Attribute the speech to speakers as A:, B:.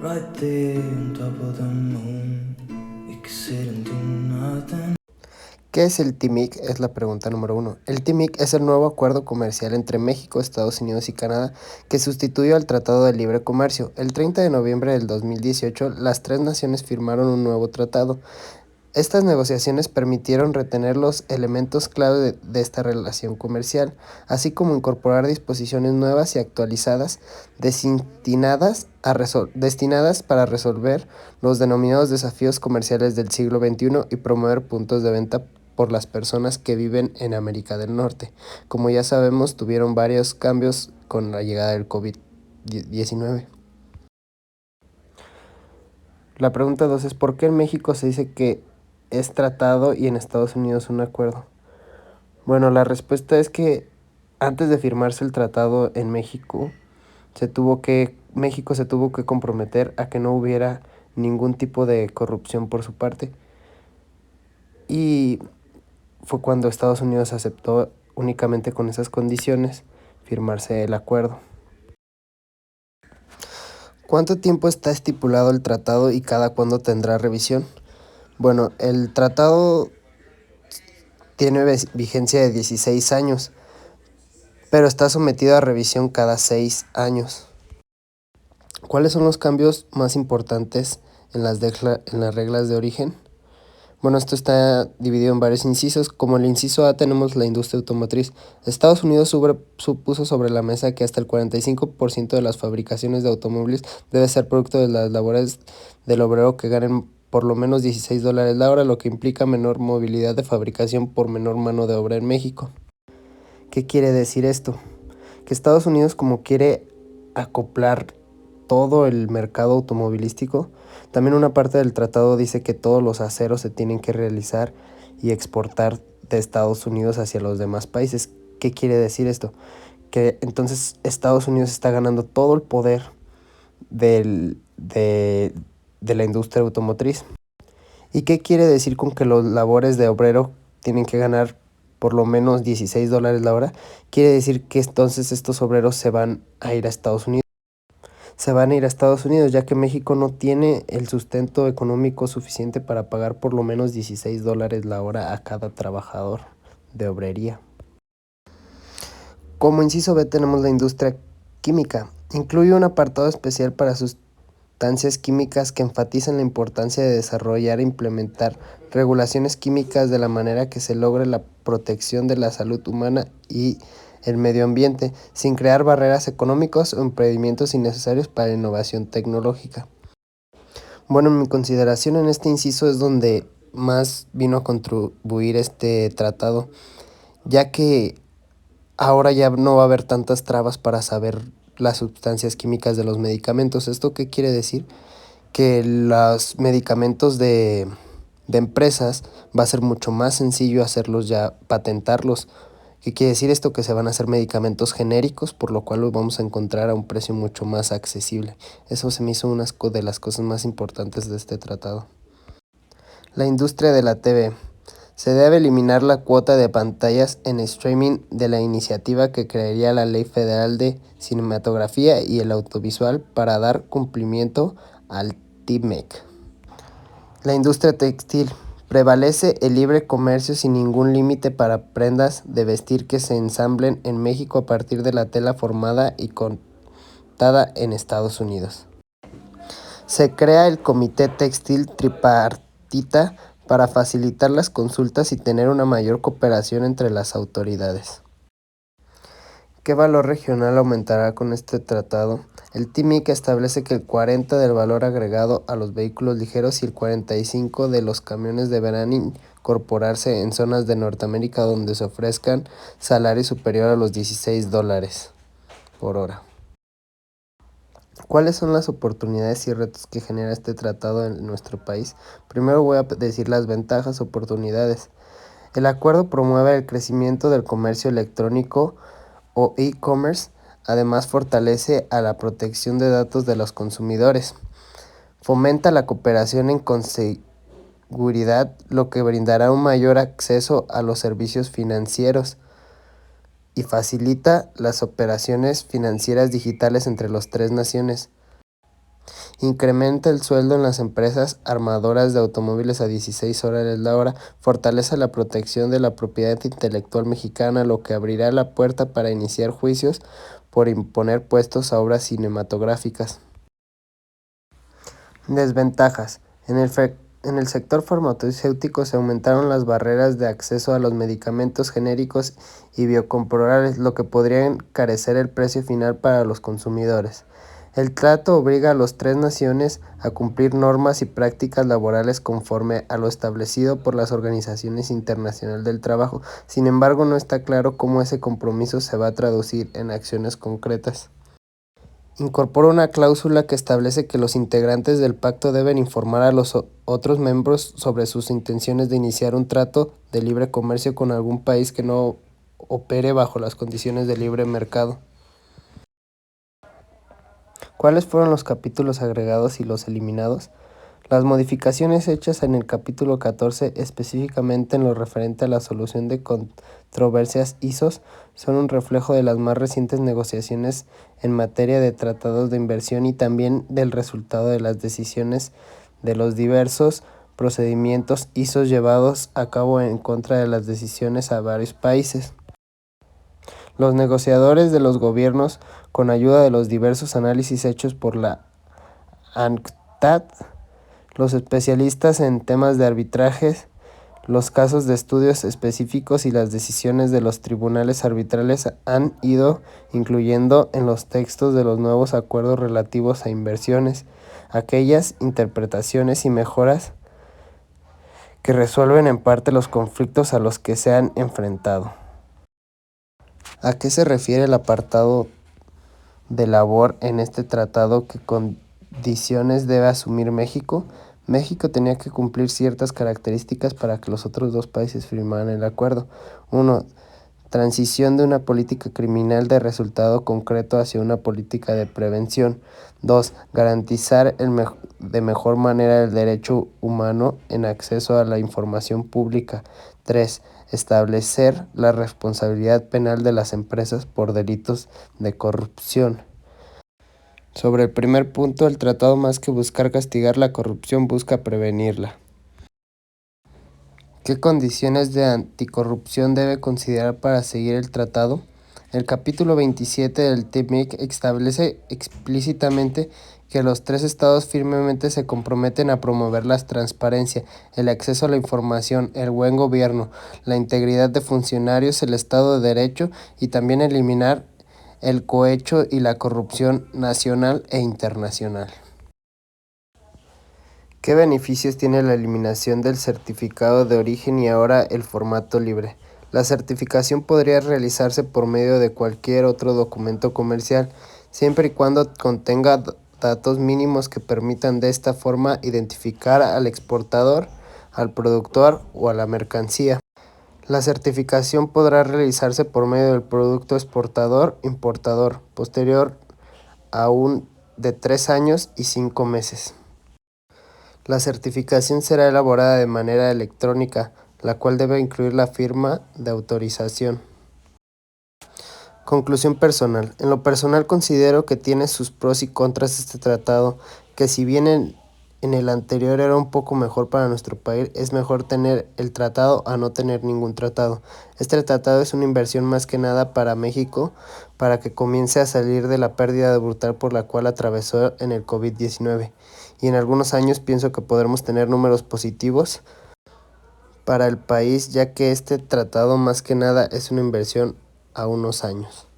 A: right there on top of the moon. We could sit and do nothing.
B: ¿Qué es el TMIC? Es la pregunta número 1. El TMIC es el nuevo acuerdo comercial entre México, Estados Unidos y Canadá que sustituyó al Tratado de Libre Comercio. El 30 de noviembre del 2018, las tres naciones firmaron un nuevo tratado. Estas negociaciones permitieron retener los elementos clave de esta relación comercial, así como incorporar disposiciones nuevas y actualizadas destinadas para resolver los denominados desafíos comerciales del siglo XXI y promover puntos de venta por las personas que viven en América del Norte. Como ya sabemos, tuvieron varios cambios con la llegada del COVID-19. La pregunta 2 es ¿por qué en México se dice que es tratado y en Estados Unidos un acuerdo? Bueno, la respuesta es que antes de firmarse el tratado en México, México se tuvo que comprometer a que no hubiera ningún tipo de corrupción por su parte. Y fue cuando Estados Unidos aceptó únicamente con esas condiciones firmarse el acuerdo. ¿Cuánto tiempo está estipulado el tratado y cada cuándo tendrá revisión? Bueno, el tratado tiene vigencia de 16 años, pero está sometido a revisión cada 6 años. ¿Cuáles son los cambios más importantes en las reglas de origen? Bueno, esto está dividido en varios incisos. Como el inciso A tenemos la industria automotriz. Estados Unidos puso sobre la mesa que hasta el 45% de las fabricaciones de automóviles debe ser producto de las labores del obrero que ganen por lo menos $16 la hora, lo que implica menor movilidad de fabricación por menor mano de obra en México. ¿Qué quiere decir esto? Que Estados Unidos, como quiere acoplar todo el mercado automovilístico, también una parte del tratado dice que todos los aceros se tienen que realizar y exportar de Estados Unidos hacia los demás países. ¿Qué quiere decir esto? Que entonces Estados Unidos está ganando todo el poder de la industria automotriz. ¿Y qué quiere decir con que los labores de obrero tienen que ganar por lo menos $16 la hora? Quiere decir que entonces estos obreros se van a ir a Estados Unidos. Ya que México no tiene el sustento económico suficiente para pagar por lo menos $16 la hora a cada trabajador de obrería. Como inciso B tenemos la industria química. Incluye un apartado especial para sustancias químicas que enfatizan la importancia de desarrollar e implementar regulaciones químicas de la manera que se logre la protección de la salud humana y el medio ambiente, sin crear barreras económicas o impedimentos innecesarios para la innovación tecnológica. Bueno, mi consideración en este inciso es donde más vino a contribuir este tratado, ya que ahora ya no va a haber tantas trabas para saber las sustancias químicas de los medicamentos. ¿Esto qué quiere decir? Que los medicamentos de empresas va a ser mucho más sencillo hacerlos ya, patentarlos. ¿Qué quiere decir esto? Que se van a hacer medicamentos genéricos, por lo cual los vamos a encontrar a un precio mucho más accesible. Eso se me hizo una de las cosas más importantes de este tratado. La industria de la TV. Se debe eliminar la cuota de pantallas en streaming de la iniciativa que crearía la Ley Federal de Cinematografía y el Audiovisual para dar cumplimiento al TMEC. La industria textil. Prevalece el libre comercio sin ningún límite para prendas de vestir que se ensamblen en México a partir de la tela formada y cortada en Estados Unidos. Se crea el Comité Textil Tripartita para facilitar las consultas y tener una mayor cooperación entre las autoridades. ¿Qué valor regional aumentará con este tratado? El TMIC establece que el 40% del valor agregado a los vehículos ligeros y el 45% de los camiones deberán incorporarse en zonas de Norteamérica donde se ofrezcan salarios superiores a los $16 por hora. ¿Cuáles son las oportunidades y retos que genera este tratado en nuestro país? Primero voy a decir las ventajas, oportunidades. El acuerdo promueve el crecimiento del comercio electrónico o e-commerce, además fortalece a la protección de datos de los consumidores. Fomenta la cooperación en seguridad, lo que brindará un mayor acceso a los servicios financieros y facilita las operaciones financieras digitales entre las tres naciones. incrementa el sueldo en las empresas armadoras de automóviles a 16 dólares la hora, fortalece la protección de la propiedad intelectual mexicana, lo que abrirá la puerta para iniciar juicios por imponer puestos a obras cinematográficas. Desventajas. En el sector farmacéutico se aumentaron las barreras de acceso a los medicamentos genéricos y biocomprobables, lo que podría encarecer el precio final para los consumidores. El trato obliga a las tres naciones a cumplir normas y prácticas laborales conforme a lo establecido por las organizaciones internacionales del trabajo. Sin embargo, no está claro cómo ese compromiso se va a traducir en acciones concretas. Incorpora una cláusula que establece que los integrantes del pacto deben informar a los otros miembros sobre sus intenciones de iniciar un trato de libre comercio con algún país que no opere bajo las condiciones de libre mercado. ¿Cuáles fueron los capítulos agregados y los eliminados? Las modificaciones hechas en el capítulo 14, específicamente en lo referente a la solución de controversias ISOs, son un reflejo de las más recientes negociaciones en materia de tratados de inversión y también del resultado de las decisiones de los diversos procedimientos ISOs llevados a cabo en contra de las decisiones a varios países. Los negociadores de los gobiernos, con ayuda de los diversos análisis hechos por la ANCTAD, los especialistas en temas de arbitrajes, los casos de estudios específicos y las decisiones de los tribunales arbitrales han ido incluyendo en los textos de los nuevos acuerdos relativos a inversiones aquellas interpretaciones y mejoras que resuelven en parte los conflictos a los que se han enfrentado. ¿A qué se refiere el apartado de labor en este tratado? ¿Qué condiciones debe asumir México? México tenía que cumplir ciertas características para que los otros dos países firmaran el acuerdo. 1. Transición de una política criminal de resultado concreto hacia una política de prevención. 2. Garantizar de mejor manera el derecho humano en acceso a la información pública. 3. Establecer la responsabilidad penal de las empresas por delitos de corrupción. Sobre el primer punto, el tratado más que buscar castigar la corrupción busca prevenirla. ¿Qué condiciones de anticorrupción debe considerar para seguir el tratado? El capítulo 27 del TMIC establece explícitamente que los tres estados firmemente se comprometen a promover la transparencia, el acceso a la información, el buen gobierno, la integridad de funcionarios, el Estado de Derecho y también eliminar el cohecho y la corrupción nacional e internacional. ¿Qué beneficios tiene la eliminación del certificado de origen y ahora el formato libre? La certificación podría realizarse por medio de cualquier otro documento comercial, siempre y cuando contenga datos mínimos que permitan de esta forma identificar al exportador, al productor o a la mercancía. La certificación podrá realizarse por medio del producto exportador-importador, posterior a un de 3 años y 5 meses. La certificación será elaborada de manera electrónica, la cual debe incluir la firma de autorización. Conclusión personal. En lo personal considero que tiene sus pros y contras este tratado, que si bien en el anterior era un poco mejor para nuestro país, es mejor tener el tratado a no tener ningún tratado. Este tratado es una inversión más que nada para México, para que comience a salir de la pérdida brutal por la cual atravesó en el COVID-19. Y en algunos años pienso que podremos tener números positivos para el país, ya que este tratado más que nada es una inversión a unos años.